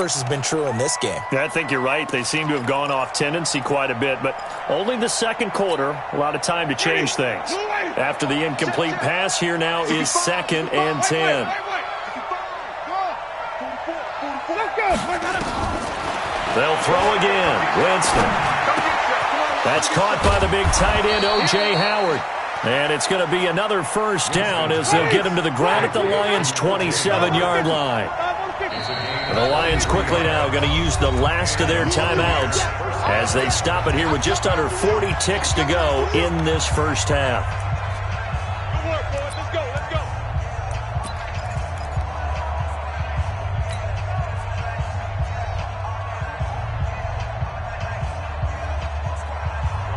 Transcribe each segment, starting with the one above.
has been true in this game. Yeah, I think you're right. They seem to have gone off tendency quite a bit, but only the second quarter, a lot of time to change things. After the incomplete pass, here now is 2nd and 10. They'll throw again. Winston. That's caught by the big tight end, O.J. Howard. And it's going to be another first down as they'll get him to the ground at the Lions' 27-yard line. And the Lions quickly now going to use the last of their timeouts as they stop it here with just under 40 ticks to go in this first half.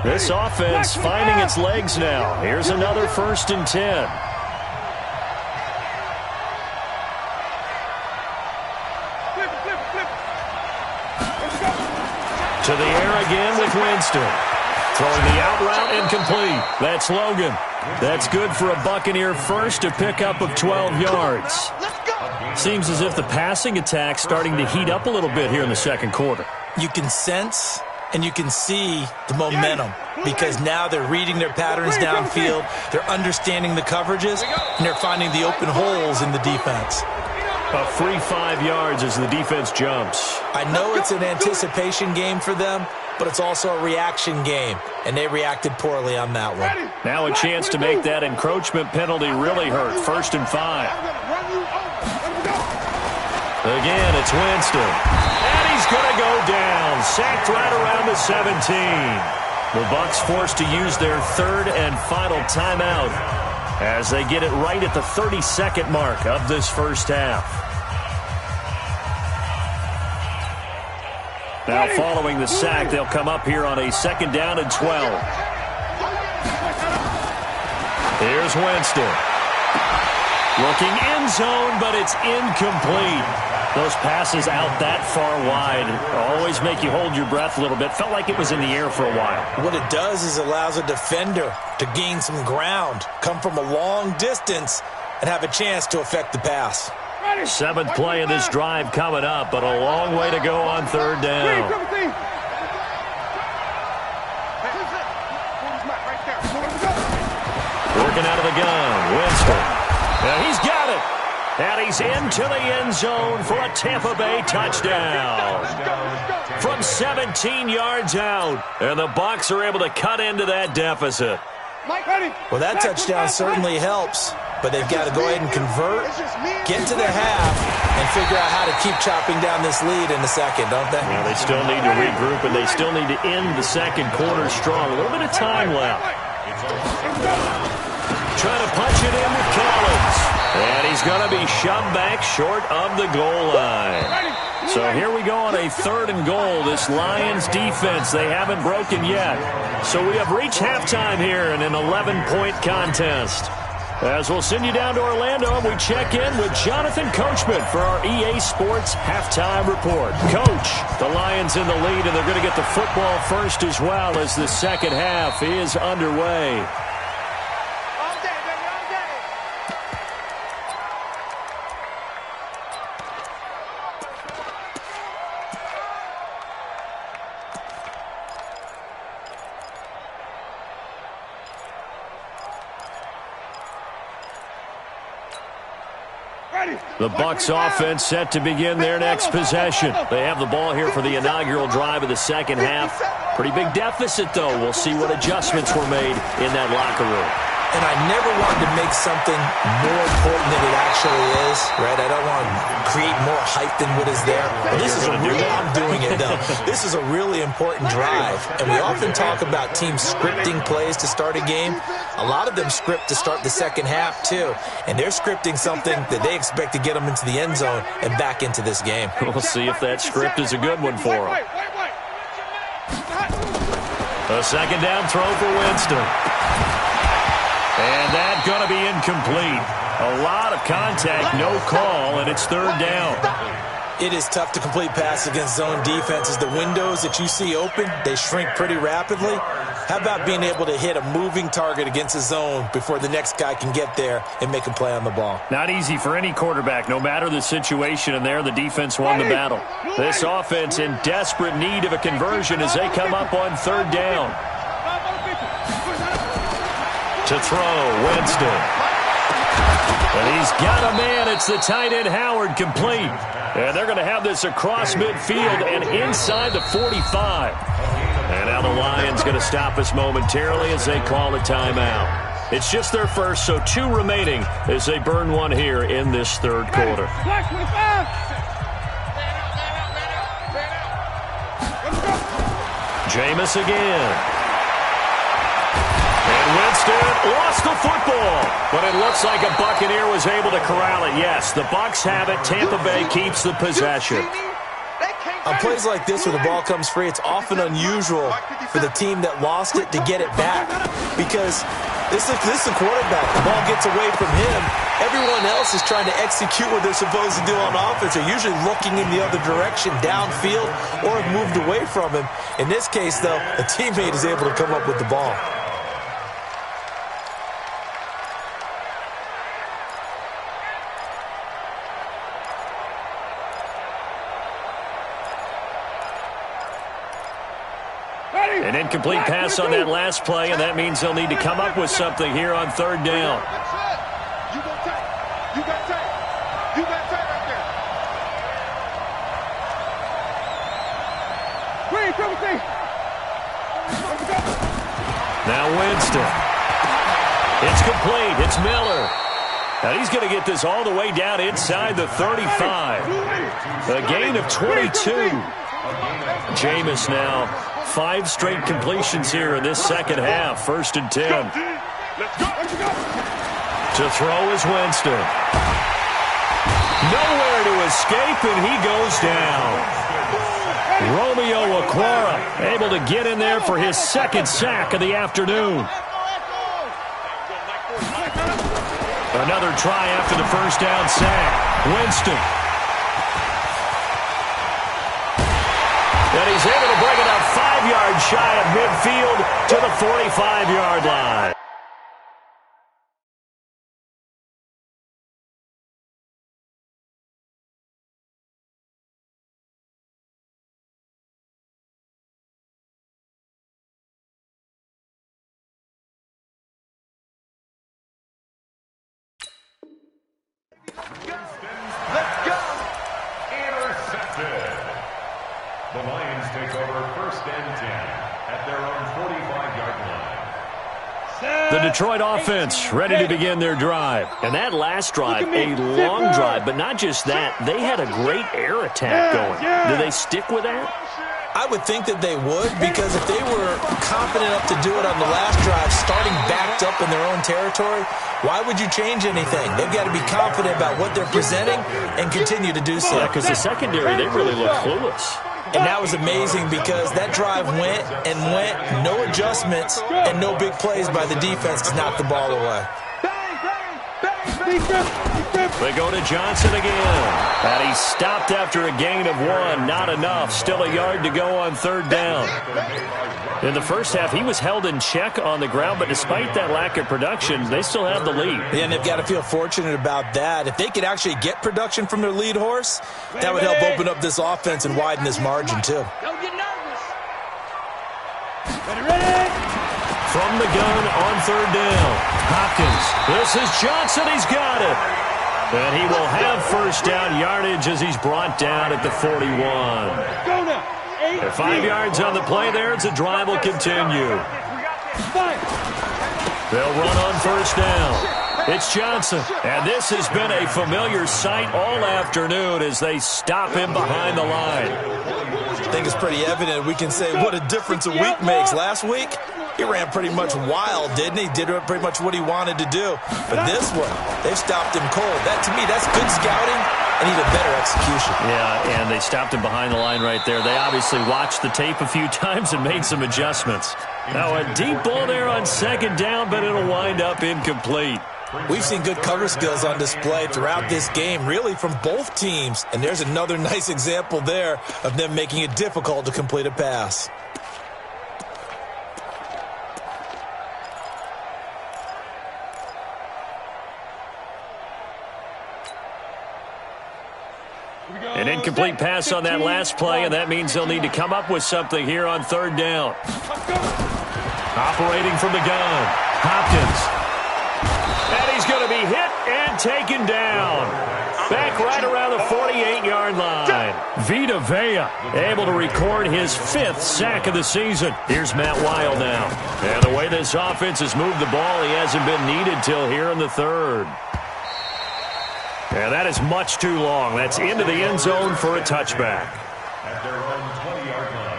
This offense finding its legs now. Here's another 1st and 10. To the air again with Winston. Throwing the out route incomplete. That's Logan. That's good for a Buccaneer first, a pickup of 12 yards. Seems as if the passing attack's starting to heat up a little bit here in the second quarter. You can sense and you can see the momentum because now they're reading their patterns downfield, they're understanding the coverages, and they're finding the open holes in the defense. A free 5 yards as the defense jumps. I know it's an anticipation game for them, but it's also a reaction game, and they reacted poorly on that one. Now a chance to make that encroachment penalty really hurt. 1st and 5. Again, it's Winston. And he's going to go down. Sacked right around the 17. The Bucs forced to use their 3rd and final timeout as they get it right at the 32nd mark of this first half. Now following the sack, they'll come up here on a 2nd down and 12. Here's Winston. Looking end zone, but it's incomplete. Those passes out that far wide always make you hold your breath a little bit. Felt like it was in the air for a while. What it does is allows a defender to gain some ground, come from a long distance, and have a chance to affect the pass. 7th play of this drive coming up, but a long way to go on 3rd down. Working out of the gun, Winston. Now he's got it. And he's into the end zone for a Tampa Bay touchdown. From 17 yards out. And the Bucs are able to cut into that deficit. Well, that touchdown certainly helps. But they've got to go ahead and convert, get to the half, and figure out how to keep chopping down this lead in the second, don't they? Yeah, they still need to regroup, and they still need to end the second quarter strong. A little bit of time left. Trying to punch it in with Collins. And he's going to be shoved back short of the goal line. So here we go on a 3rd and goal. This Lions defense, they haven't broken yet. So we have reached halftime here in an 11-point contest. As we'll send you down to Orlando, and we check in with Jonathan Coachman for our EA Sports Halftime Report. Coach, the Lions in the lead, and they're going to get the football first as well as the second half is underway. The Bucs offense set to begin their next possession. They have the ball here for the inaugural drive of the second half. Pretty big deficit, though. We'll see what adjustments were made in that locker room. And I never wanted to make something more important than it actually is, right? I don't want to create more hype than what is there. But this is a really, I'm doing it though. This is a really important drive. And we often talk about teams scripting plays to start a game. A lot of them script to start the second half too. And they're scripting something that they expect to get them into the end zone and back into this game. We'll see if that script is a good one for them. A 2nd down throw for Winston. And that's going to be incomplete. A lot of contact, no call, and it's 3rd down. It is tough to complete passes against zone defenses. The windows that you see open, they shrink pretty rapidly. How about being able to hit a moving target against his zone before the next guy can get there and make a play on the ball? Not easy for any quarterback, no matter the situation, and there the defense won the battle. This offense in desperate need of a conversion as they come up on third down. To throw, Winston. And he's got a man. It's the tight end, Howard, complete. And they're going to have this across midfield and inside the 45. And now the Lions going to stop us momentarily as they call a timeout. It's just their first, so 2 remaining as they burn one here in this third quarter. Jameis again. And Winston lost the football. But it looks like a Buccaneer was able to corral it. Yes, the Bucs have it. Tampa Bay keeps the possession. On plays like this where the ball comes free, it's often unusual for the team that lost it to get it back. Because this is the quarterback. The ball gets away from him. Everyone else is trying to execute what they're supposed to do on offense. They're usually looking in the other direction, downfield, or have moved away from him. In this case, though, a teammate is able to come up with the ball. An incomplete pass on that last play, and that means they'll need to come up with something here on third down. Now Winston. It's complete. It's Miller. Now he's going to get this all the way down inside the 35. A gain of 22. Jameis now 5 straight completions here in this second half. 1st and 10. To throw is Winston. Nowhere to escape, and he goes down. Romeo Okwara able to get in there for his 2nd sack of the afternoon. Another try after the 1st down sack. Winston. And he's able to bring it up 5 yards shy of midfield to the 45-yard line. Let's go! Intercepted. The Lions take over 1st and 10 at their own 45-yard line. The Detroit offense ready to begin their drive. And that last drive, a long drive, but not just that. They had a great air attack going. Do they stick with that? I would think that they would, because if they were confident enough to do it on the last drive, starting backed up in their own territory, why would you change anything? They've got to be confident about what they're presenting and continue to do so. Yeah, because the secondary, they really look clueless. And that was amazing because that drive went and went, no adjustments and no big plays by the defense to knock the ball away. They go to Johnson again. And he stopped after a gain of 1. Not enough. Still a yard to go on 3rd down. In the first half, he was held in check on the ground, but despite that lack of production, they still have the lead. Yeah, and they've got to feel fortunate about that. If they could actually get production from their lead horse, that would help open up this offense and widen this margin, too. Don't get nervous. From the gun on 3rd down. Hopkins. This is Johnson. He's got it. And he will have 1st down yardage as he's brought down at the 41. Go now. 5 yards on the play there. The drive will continue. They'll run on 1st down. It's Johnson. And this has been a familiar sight all afternoon as they stop him behind the line. I think it's pretty evident. We can say what a difference a week makes. Last week, he ran pretty much wild, didn't he? Did pretty much what he wanted to do. But this one, they've stopped him cold. That, to me, that's good scouting and even better execution. Yeah, and they stopped him behind the line right there. They obviously watched the tape a few times and made some adjustments. Now a deep ball there on 2nd down, but it'll wind up incomplete. We've seen good cover skills on display throughout this game, really from both teams. And there's another nice example there of them making it difficult to complete a pass. Incomplete pass on that last play, and that means they'll need to come up with something here on third down. Operating from the gun, Hopkins. And he's going to be hit and taken down. Back right around the 48-yard line. Vita Vea able to record his 5th sack of the season. Here's Matt Weil now. And the way this offense has moved the ball, he hasn't been needed till here in the 3rd. And that is much too long. That's into the end zone for a touchback. At their own 20-yard line.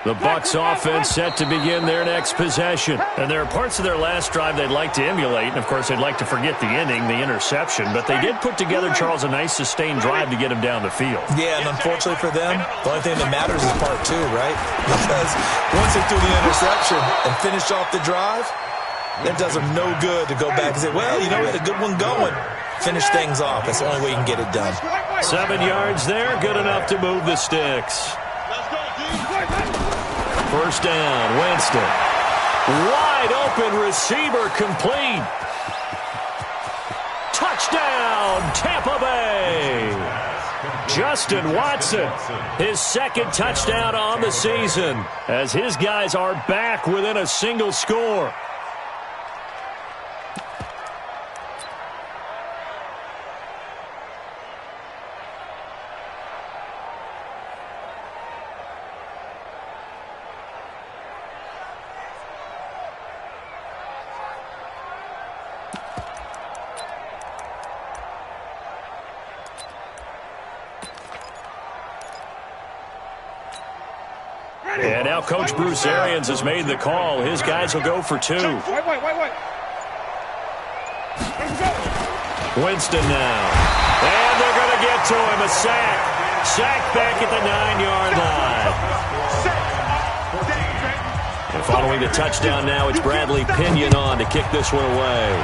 The Bucs offense set to begin their next possession. And there are parts of their last drive they'd like to emulate. And, of course, they'd like to forget the inning, the interception. But they did put together, Charles, a nice sustained drive to get him down the field. Yeah, and unfortunately for them, the only thing that matters is part 2, right? Because once they threw the interception and finished off the drive, that does them no good to go back and say, well, you know, we had a good one going. Finish things off. That's the only way you can get it done. 7 yards there, good enough to move the sticks. First down, Winston. Wide open receiver complete. Touchdown, Tampa Bay. Justin Watson, his 2nd touchdown on the season, as his guys are back within a single score. And now Coach Bruce Arians has made the call. His guys will go for 2. Wait. Winston now. And they're going to get to him. A sack. Sack back at the 9-yard line. And following the touchdown now, it's Bradley Pinion on to kick this one away.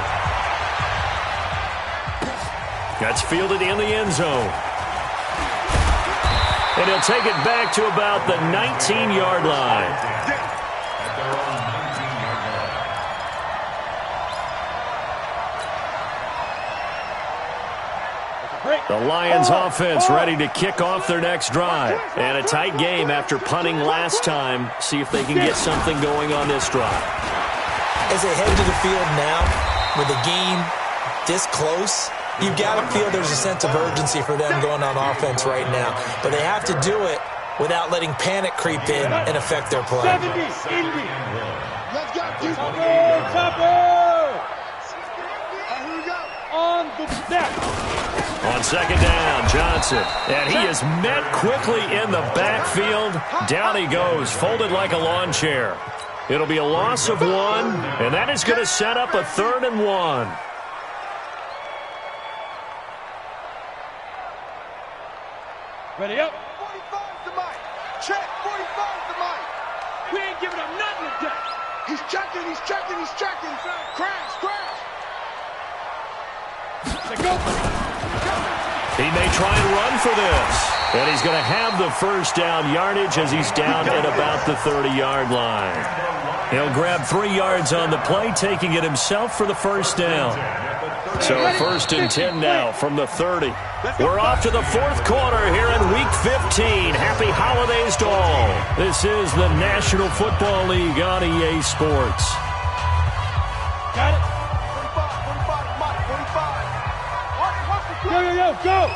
That's fielded in the end zone. And he'll take it back to about the 19-yard line. The Lions offense ready to kick off their next drive. And a tight game after punting last time. See if they can get something going on this drive. As they head to the field now, with the game this close, you've got to feel there's a sense of urgency for them going on offense right now. But they have to do it without letting panic creep in and affect their play. 70, Indy. Let's go, Chopper. On the step. On 2nd down, Johnson. And he is met quickly in the backfield. Down he goes, folded like a lawn chair. It'll be a loss of 1, and that is going to set up a 3rd and 1. Ready up. 45's the mic. Check. 45's the mic. We ain't giving up nothing today. He's checking. Crash. Let's go. He may try and run for this. And he's going to have the first down yardage as he's down at about the 30-yard line. He'll grab 3 yards on the play, taking it himself for the first down. So 1st and 10 now from the 30. We're off to the 4th quarter here in Week 15. Happy holidays to all. This is the National Football League on EA Sports. Got it. 45. Go.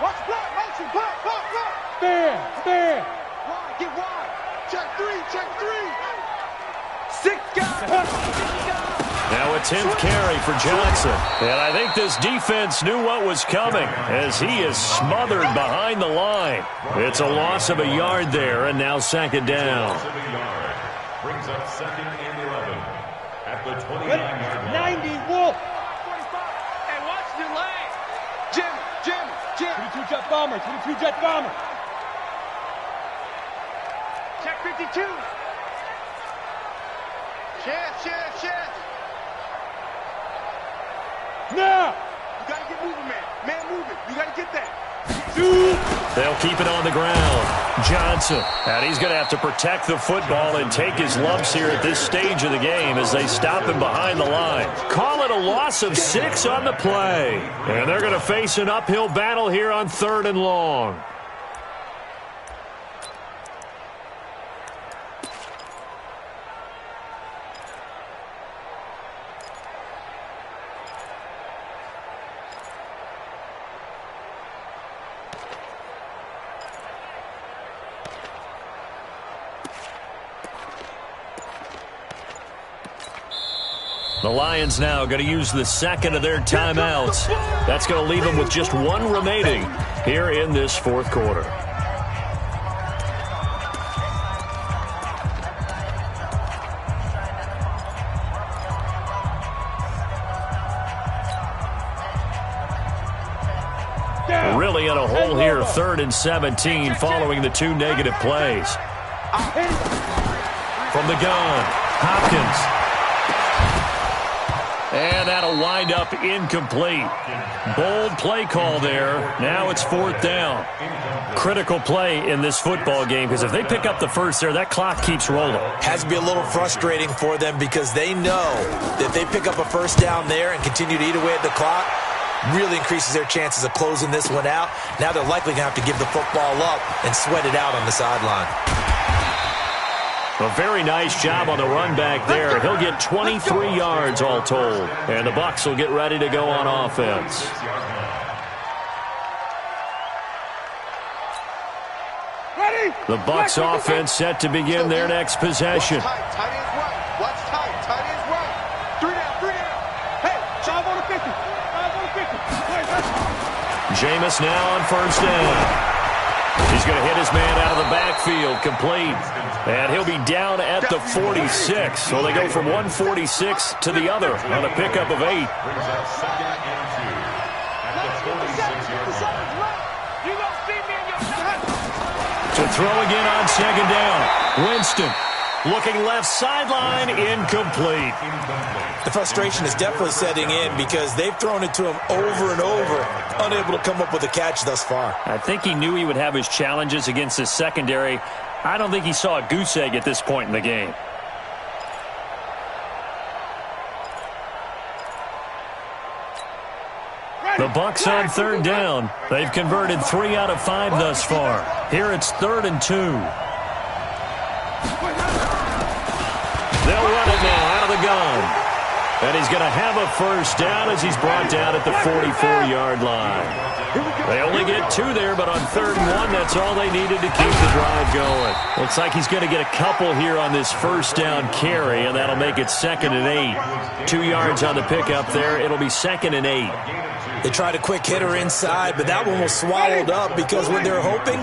Watch block, motion, block. Fair. Wide, get wide. Check 3. 6 guys. Now a 10th carry for Johnson. And I think this defense knew what was coming as he is smothered behind the line. It's a loss of a yard there, and now 2nd down. Brings up 2nd and 11 at the 29-yard line. 90, Wolf. 45. Hey, watch the lane. Jim. 22 jet bomber. Check 52. Chance. Now! You gotta get moving, man. Man moving. You gotta get that. 2. They'll keep it on the ground. Johnson. And he's going to have to protect the football and take his lumps here at this stage of the game as they stop him behind the line. Call it a loss of 6 on the play. And they're going to face an uphill battle here on 3rd and long. The Lions now going to use the second of their timeouts. That's going to leave them with just 1 remaining here in this 4th quarter. Really in a hole here, 3rd and 17 following the 2 negative plays. From the gun, Hopkins. And that'll wind up incomplete. Bold play call there. Now it's 4th down. Critical play in this football game because if they pick up the first there, that clock keeps rolling. Has to be a little frustrating for them because they know that if they pick up a first down there and continue to eat away at the clock, really increases their chances of closing this one out. Now they're likely going to have to give the football up and sweat it out on the sideline. A very nice job on the run back there. He'll get 23 yards all told. And the Bucs will get ready to go on offense. The Bucs offense set to begin their next possession. Tight ends right. Watch tight ends right. 3 down, 3 down. Hey, 5 on the 50. 5 on the 50. Jameis now on 1st down. He's going to hit his man out of the backfield, complete. And he'll be down at the 46. So they go from 146 to the other on a pickup of 8. Brings up 2nd and 2 at the 46-yard line. To throw again on 2nd down. Winston looking left sideline, incomplete. The frustration is definitely setting in because they've thrown it to him over and over, unable to come up with a catch thus far. I think he knew he would have his challenges against his secondary. I don't think he saw a goose egg at this point in the game. The Bucs on 3rd down. They've converted 3 out of 5 thus far. Here it's 3rd and 2. They'll run it now out of the gun. And he's going to have a first down as he's brought down at the 44-yard line. They only get 2 there, but on 3rd and 1, that's all they needed to keep the drive going. Looks like he's going to get a couple here on this first down carry, and that'll make it 2nd and 8. 2 yards on the pickup there. It'll be 2nd and 8. They tried a quick hitter inside, but that one was swallowed up because when they're hoping,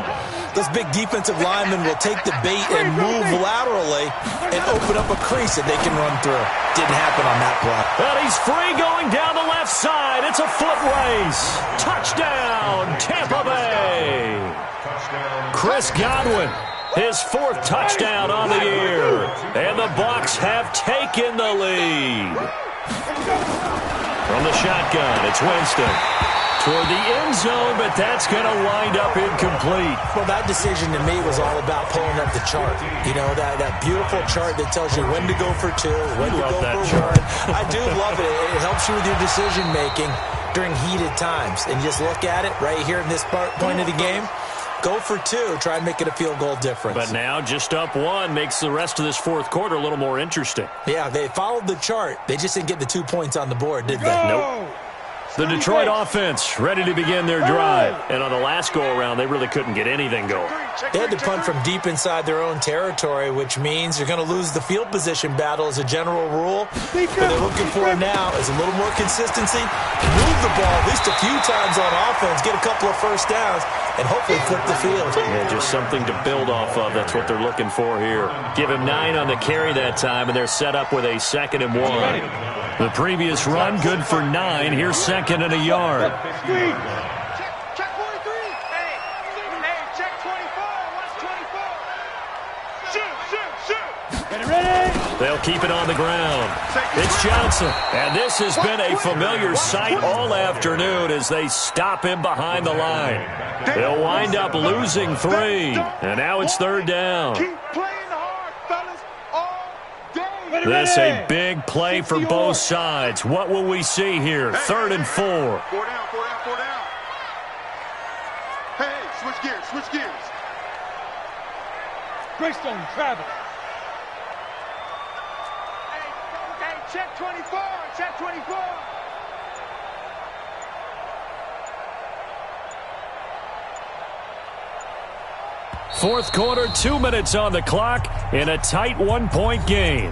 those big defensive linemen will take the bait and move laterally and open up a crease that they can run through. Didn't happen on that play. But he's free going down the left side. It's a foot race. Touchdown, Tampa Bay. Chris Godwin, his 4th touchdown on the year. And the Bucs have taken the lead. From the shotgun, it's Winston. Toward the end zone, but that's going to wind up incomplete. Well, that decision to me was all about pulling up the chart. You know, that beautiful chart that tells you when to go for 2, when to go for 1. I do love it. It helps you with your decision-making during heated times. And just look at it right here in this point of the game. Go for 2. Try and make it a field goal difference. But now just up 1 makes the rest of this 4th quarter a little more interesting. Yeah, they followed the chart. They just didn't get the 2 points on the board, did they? Nope. The Detroit offense ready to begin their drive. And on the last go-around, they really couldn't get anything going. They had to punt from deep inside their own territory, which means you're going to lose the field position battle as a general rule. What they're looking for now is a little more consistency, move the ball at least a few times on offense, get a couple of first downs, and hopefully flip the field. Yeah, just something to build off of. That's what they're looking for here. Give him 9 on the carry that time, and they're set up with a 2nd and 1. The previous run, good for 9. Here's 2nd and a yard. Check 43. Hey, check 24. What's 24? Shoot. Get it ready. They'll keep it on the ground. It's Johnson. And this has been a familiar sight all afternoon as they stop him behind the line. They'll wind up losing 3. And now it's 3rd down. Keep playing hard, fellas, all day. This a big play for both sides. What will we see here? 3rd and 4. 4 down, 4 down, 4 down. Hey, switch gears, switch gears. Greystone, Travis. Hey, check 24, check 24. Fourth quarter, 2 minutes on the clock in a tight 1-point game.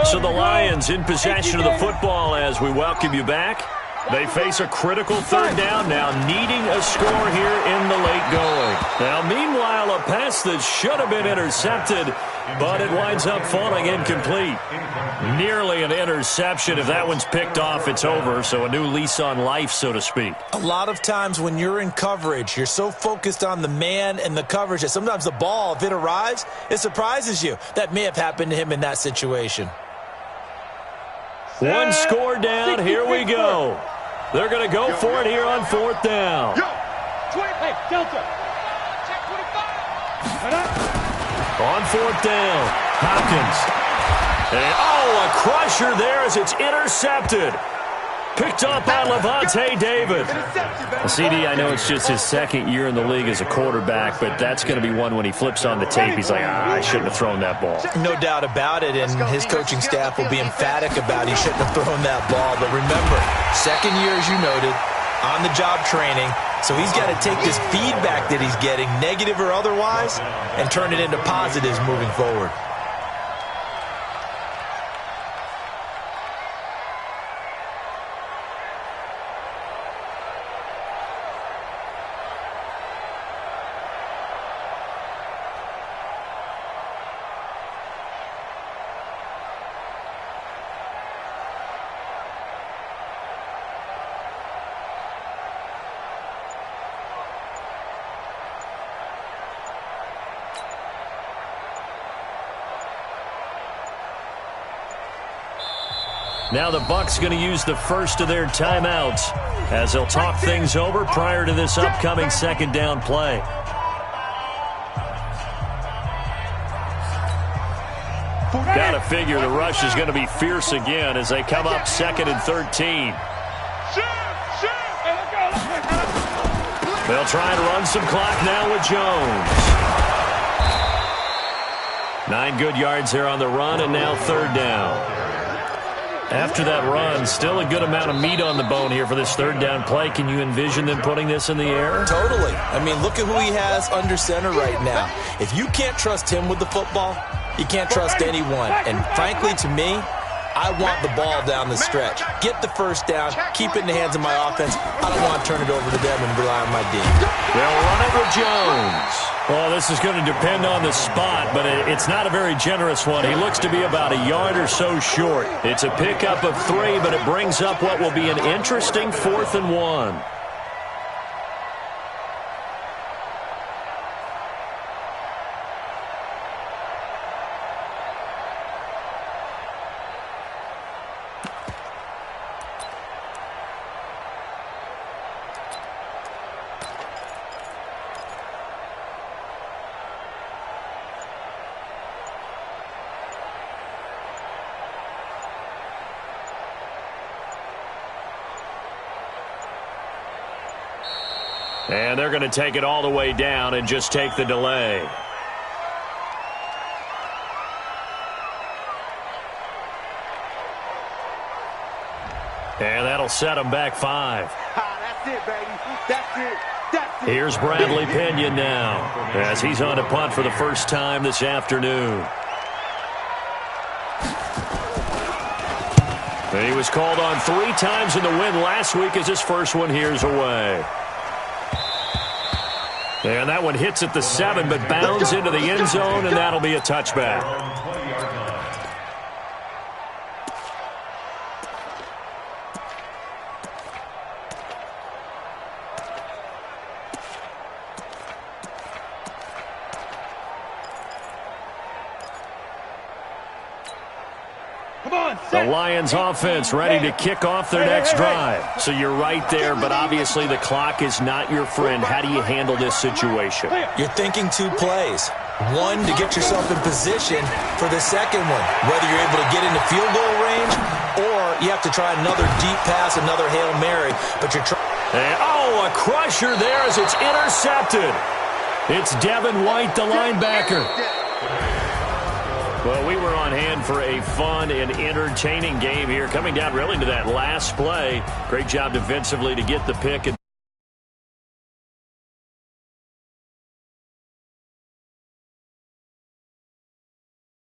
So the Lions in possession of the football as we welcome you back. They face a critical 3rd down now, needing a score here in the late going. Now, meanwhile, a pass that should have been intercepted, but it winds up falling incomplete. Nearly an interception. If that one's picked off, it's over. So a new lease on life, so to speak. A lot of times when you're in coverage, you're so focused on the man and the coverage that sometimes the ball, if it arrives, it surprises you. That may have happened to him in that situation. One score down. Here we go. They're going to go for it here on 4th down. Hey, Delta. Check 25. On 4th down, Hopkins. And, a crusher there as it's intercepted. Picked up by Levante David. CD, I know it's just his 2nd year in the league as a quarterback, but that's going to be one when he flips on the tape. He's like, I shouldn't have thrown that ball. No doubt about it, and his coaching staff will be emphatic about he shouldn't have thrown that ball. But remember, 2nd year, as you noted, on-the-job training, so he's got to take this feedback that he's getting, negative or otherwise, and turn it into positives moving forward. Now the Bucs going to use the first of their timeouts as they'll talk things over prior to this upcoming 2nd down play. Got to figure the rush is going to be fierce again as they come up 2nd and 13. They'll try and run some clock now with Jones. 9 good yards there on the run, and now 3rd down. After that run, still a good amount of meat on the bone here for this 3rd down play. Can you envision them putting this in the air? Totally. I mean, look at who he has under center right now. If you can't trust him with the football, you can't trust anyone. And frankly, to me, I want the ball down the stretch. Get the 1st down, keep it in the hands of my offense. I don't want to turn it over to them and rely on my D. They'll run it with Jones. Well, this is going to depend on the spot, but it's not a very generous one. He looks to be about a yard or so short. It's a pickup of 3, but it brings up what will be an interesting 4th and 1. And they're going to take it all the way down and just take the delay. And that'll set them back 5. That's it, baby. That's it. That's it. Here's Bradley Pinion now as he's on a punt for the first time this afternoon. He was called on 3 times in the win last week as his first one here's away. And that one hits at the 7 but bounds into the end zone, and that'll be a touchback. The Lions offense ready to kick off their next drive. So you're right there, but obviously the clock is not your friend. How do you handle this situation? You're thinking 2 plays. One to get yourself in position for the second one, whether you're able to get into field goal range or you have to try another deep pass, another Hail Mary, but you're trying. Oh, a crusher there as it's intercepted. It's Devin White, the linebacker. Well, we were on hand for a fun and entertaining game here, coming down really to that last play. Great job defensively to get the pick.